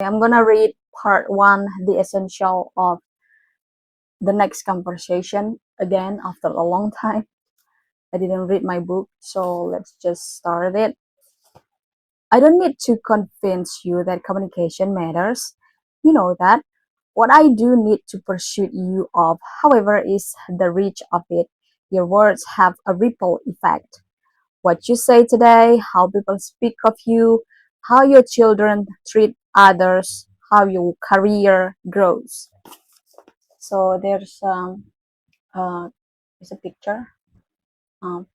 I'm gonna read part one, the essential of the next conversation again after a long time. I didn't read my book, so let's just start it. I don't need to convince you that communication matters. You know that. What I do need to persuade you of, however, is the reach of it. Your words have a ripple effect. What you say today, how people speak of you, how your children treat others, how your career grows. So uh, there's a picture um,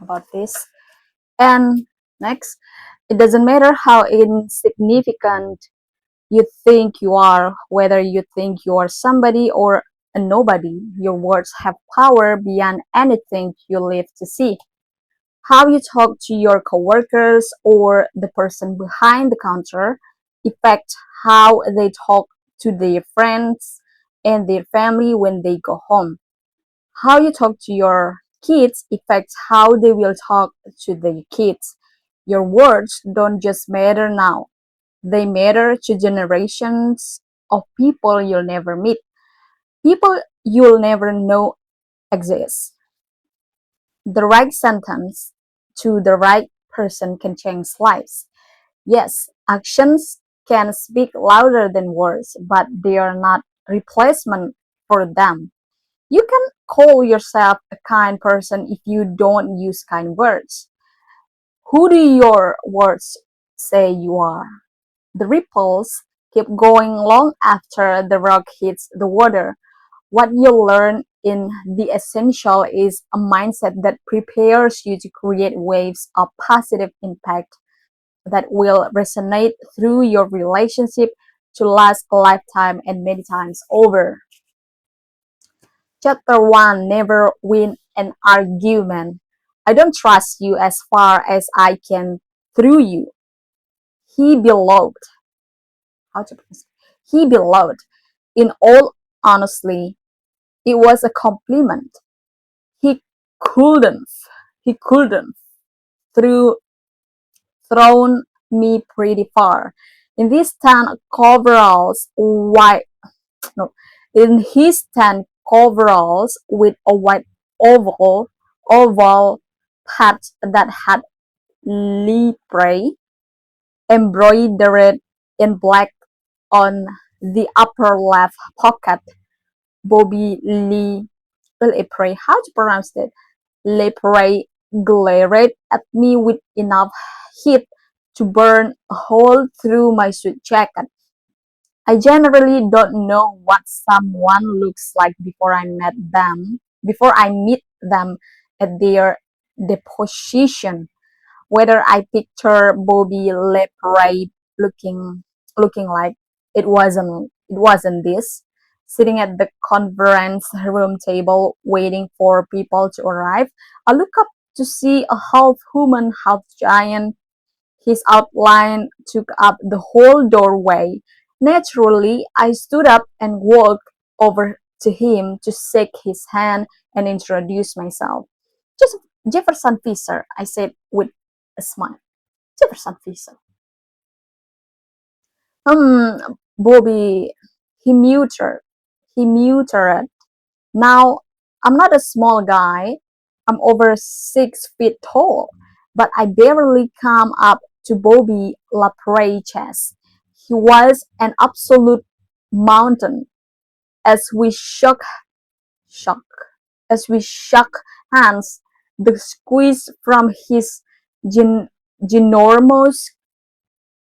about this. And next, it doesn't matter how insignificant you think you are, whether you think you are somebody or a nobody. Your words have power beyond anything you live to see. How you talk to your coworkers or the person behind the counter affect how they talk to their friends and their family when they go home. How you talk to your kids affects how they will talk to their kids. Your words don't just matter now, they matter to generations of people you'll never meet, people you'll never know exist. The right sentence to the right person can change lives. Yes, actions can speak louder than words, but they are not replacement for them. You can call yourself a kind person if you don't use kind words. Who do your words say you are? The ripples keep going long after the rock hits the water. What you learn in the essential is a mindset that prepares you to create waves of positive impact that will resonate through your relationship to last a lifetime and many times over. Chapter 1, Never Win an Argument. I don't trust you as far as I can through you. He beloved. How to pronounce it? He beloved. In all honesty, it was a compliment. He couldn't, he couldn't through thrown me pretty far. In these 10 coveralls, white, no, in his 10 coveralls with a white oval patch that had lepre embroidered in black on the upper left pocket. Bobby Lee Lepre, how to pronounce it? Lepre glared at me with enough heat to burn a hole through my suit jacket. I generally don't know what someone looks like before I meet them at their deposition. Whether I picture Bobby Lepre looking looking like it wasn't this, sitting at the conference room table waiting for people to arrive. I look up to see a half human, half giant. His outline took up the whole doorway. Naturally, I stood up and walked over to him to shake his hand and introduce myself. Just Jefferson Fisher, I said with a smile. Jefferson Fisher. Bobby, he muttered. He muttered. Now, I'm not a small guy. I'm over 6 feet tall, but I barely come up to Bobby Lapre's chest. He was an absolute mountain. As we shook, as we shook hands, the squeeze from his ginormous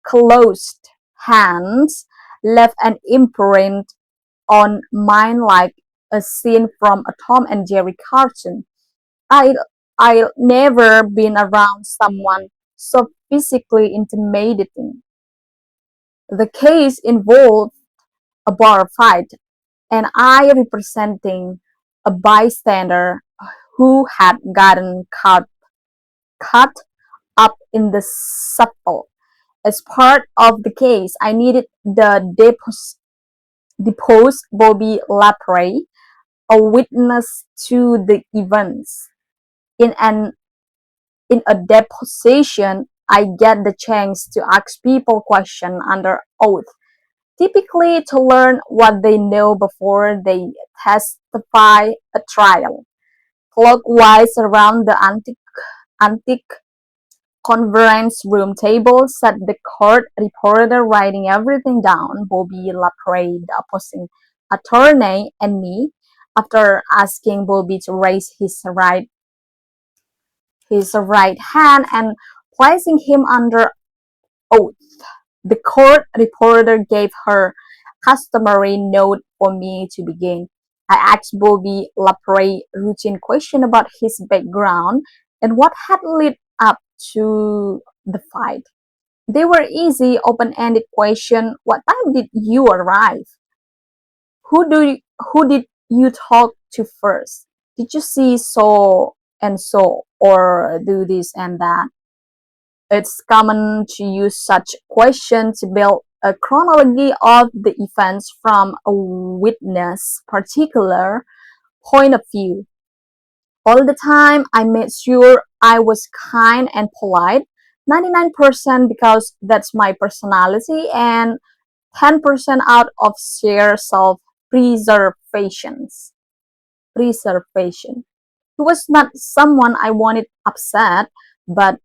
closed hands left an imprint on mine like a scene from a Tom and Jerry cartoon. I I've never been around someone so physically intimidating. The case involved a bar fight, and I representing a bystander who had gotten caught up in the scuffle. As part of the case, I needed the deposed Bobby Lapre, a witness to the events. In an in a deposition, I get the chance to ask people questions under oath, typically to learn what they know before they testify a trial. Clockwise around the antique conference room table sat the court reporter writing everything down, Bobby Lapre, the opposing attorney, and me. After asking Bobby to raise his right hand and placing him under oath, the court reporter gave her customary note for me to begin. I asked Bobby Lapre routine question about his background and what had led up to the fight. They were easy, open-ended questions. What time did you arrive? Who did you talk to first? Did you see so and so or do this and that? It's common to use such questions to build a chronology of the events from a witness' particular point of view. All the time, I made sure I was kind and polite, 99% because that's my personality, and 10% out of sheer self-preservation. Preservation. He was not someone I wanted upset, but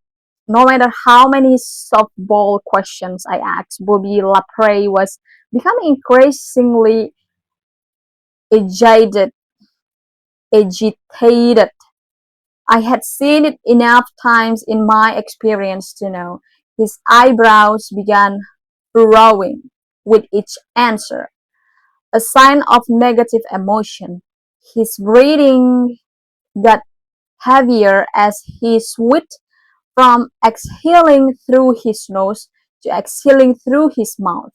no matter how many softball questions I asked, Bobby Lapre was becoming increasingly agitated. agitated. I had seen it enough times in my experience to know his eyebrows began furrowing with each answer, a sign of negative emotion. His breathing got heavier as he switched from exhaling through his nose to exhaling through his mouth,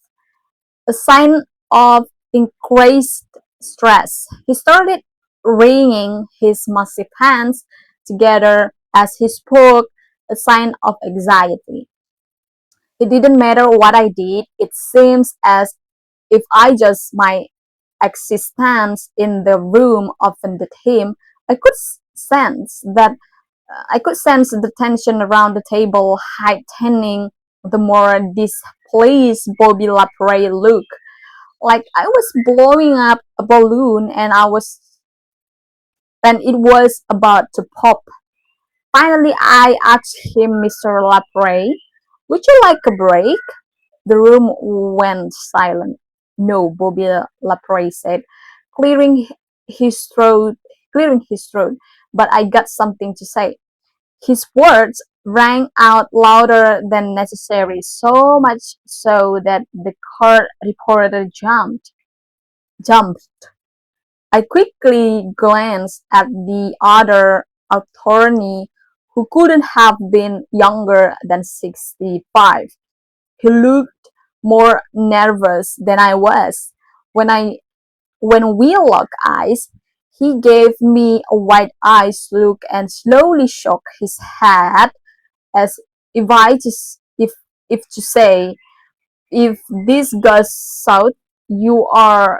a sign of increased stress. He started wringing his massive hands together as he spoke, a sign of anxiety. It didn't matter what I did, it seems as if I just my existence in the room offended him. I could sense that I could sense the tension around the table heightening the more displeased Bobby Lapre looked, like I was blowing up a balloon and it was about to pop. Finally, I asked him, Mr. Lapre, would you like a break? The room went silent. No, Bobby Lapre said, clearing his throat, clearing his throat. But I got something to say. His words rang out louder than necessary, so much so that the court reporter jumped. I quickly glanced at the other attorney who couldn't have been younger than 65. He looked more nervous than I was. When I when we locked eyes, he gave me a wide-eyed look and slowly shook his head as if I just if to say, if this goes south, you are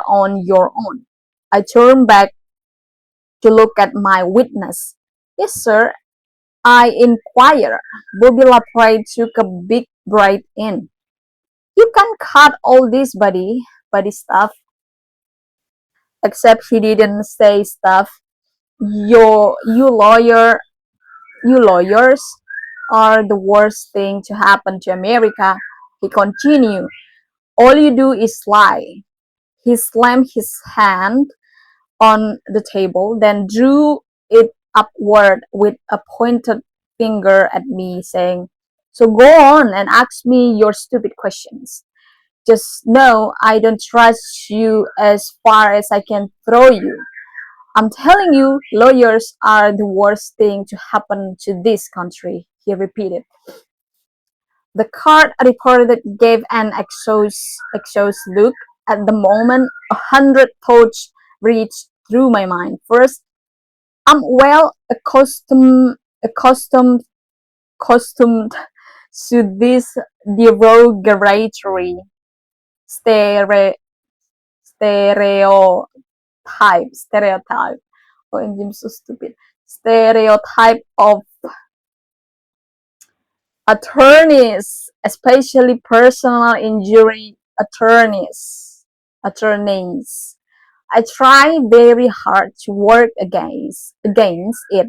on your own. I turned back to look at my witness. Yes, sir, I inquired. Bobby Lapre took a big breath in. You can cut all this buddy stuff. Except he didn't say stuff. You lawyer, you lawyers are the worst thing to happen to America. He continued. All you do is lie. He slammed his hand on the table, then drew it upward with a pointed finger at me, saying, so go on and ask me your stupid questions. Just know I don't trust you as far as I can throw you. I'm telling you, lawyers are the worst thing to happen to this country, he repeated. The court reporter gave an exhausted look. At the moment, 100 thoughts reached through my mind. First, I'm well accustomed accustomed to this derogatory stere, stereotype. Stereotype. Oh, I'm so stupid. Stereotype of Attorneys, especially personal injury attorneys. I try very hard to work against it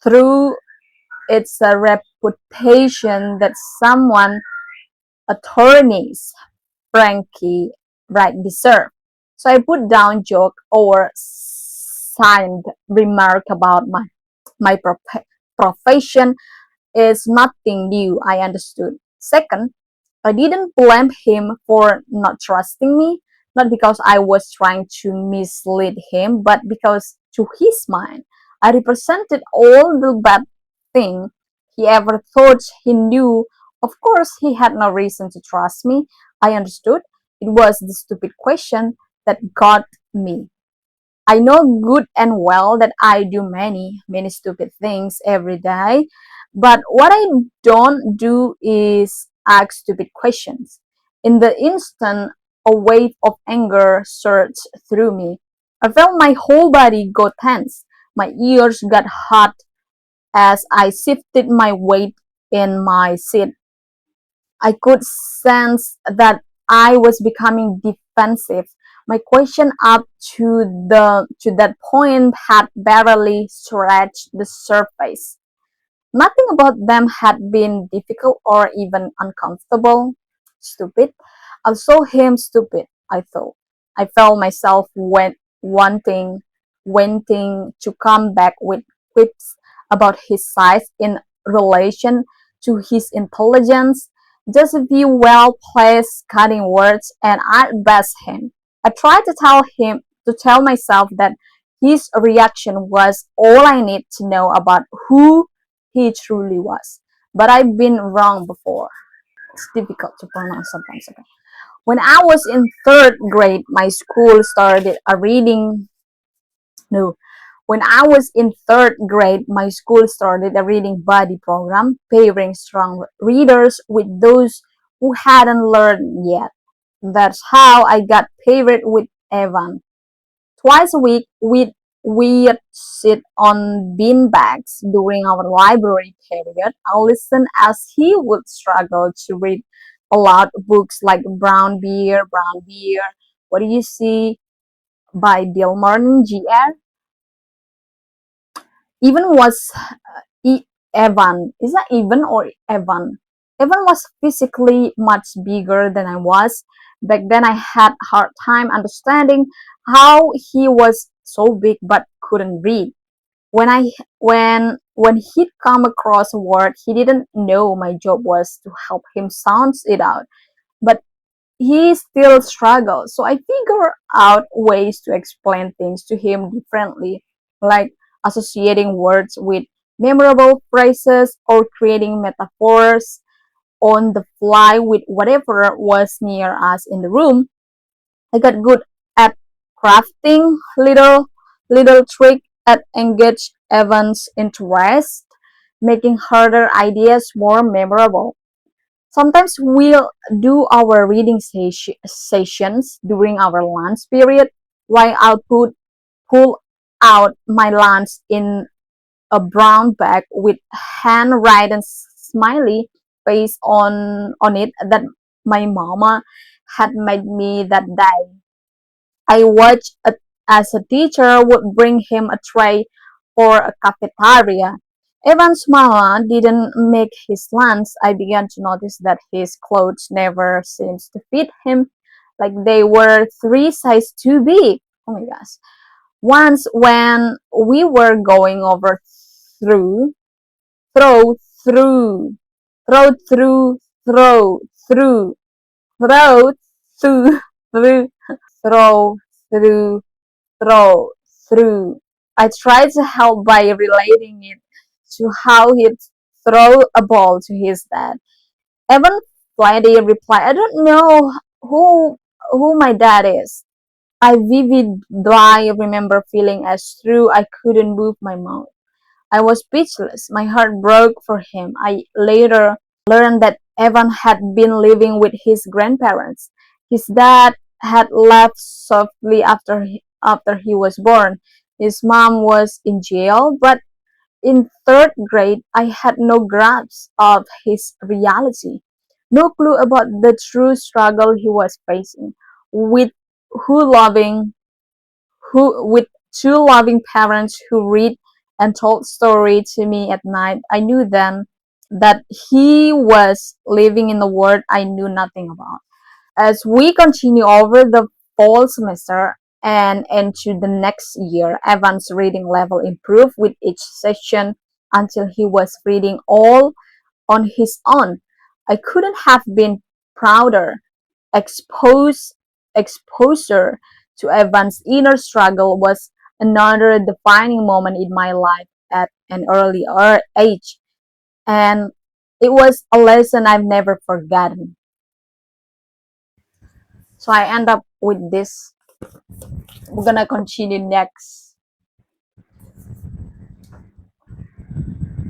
through its a reputation that someone attorneys Frankie right deserve. So I put down joke or signed remark about my profession is nothing new, I understood. Second, I didn't blame him for not trusting me, not because I was trying to mislead him, but because to his mind, I represented all the bad thing he ever thought he knew. Of course, he had no reason to trust me. I understood. It was the stupid question that got me. I know good and well that I do many stupid things every day, but what I don't do is ask stupid questions. In the instant, a wave of anger surged through me. I felt my whole body go tense. My ears got hot as I shifted my weight in my seat. I could sense that I was becoming defensive. My question up to that point had barely scratched the surface. Nothing about them had been difficult or even uncomfortable. Stupid. I saw him stupid, I thought. I felt myself wanting, wanting to come back with quips about his size in relation to his intelligence, just a few well-placed cutting words, and I'd best him. I tried to tell myself that his reaction was all I need to know about who he truly was. But I've been wrong before. It's difficult to pronounce sometimes. Okay. When I was in third grade, my school started a reading. No, when I was in third grade, my school started a reading buddy program, pairing strong readers with those who hadn't learned yet. That's how I got paired with Evan. Twice a week, we'd sit on beanbags during our library period. I'll listen as he would struggle to read aloud books like Brown Bear, What Do You See by Bill Martin, Jr. Even was Evan. Is that even or Evan? Evan was physically much bigger than I was. Back then I had hard time understanding how he was so big but couldn't read. When I when he'd come across a word he didn't know, my job was to help him sound it out. But he still struggles. So I figure out ways to explain things to him differently, like associating words with memorable phrases or creating metaphors on the fly with whatever was near us in the room. I got good at crafting little trick at engage Evan's interest, making harder ideas more memorable. Sometimes we'll do our reading sessions during our lunch period, while pull out my lunch in a brown bag with handwritten smiley face on it that my mama had made me that day. I watched as a teacher would bring him a tray for a cafeteria. Evan's mama didn't make his lunch. I began to notice that his clothes never seemed to fit him, like they were three sizes too big. Oh my gosh. Once when we were going over through, throw, through, throw, through, throw, through, throw, through, through, throw, through, throw, through. I tried to help by relating it to how he'd throw a ball to his dad. Evan Friday replied, I don't know who my dad is. I vividly remember feeling as though I couldn't move my mouth. I was speechless. My heart broke for him. I later learned that Evan had been living with his grandparents. His dad had left softly after he was born. His mom was in jail, but In third grade, I had no grasp of his reality, no clue about the true struggle he was facing. With who loving, with two loving parents who read and told story to me at night, I knew then that he was living in a world I knew nothing about. As we continue over the fall semester and into the next year, Evan's reading level improved with each session until he was reading all on his own. I couldn't have been prouder. Expose, exposure to Evan's inner struggle was another defining moment in my life at an early age, and it was a lesson I've never forgotten. So I end up with this. We're gonna continue next.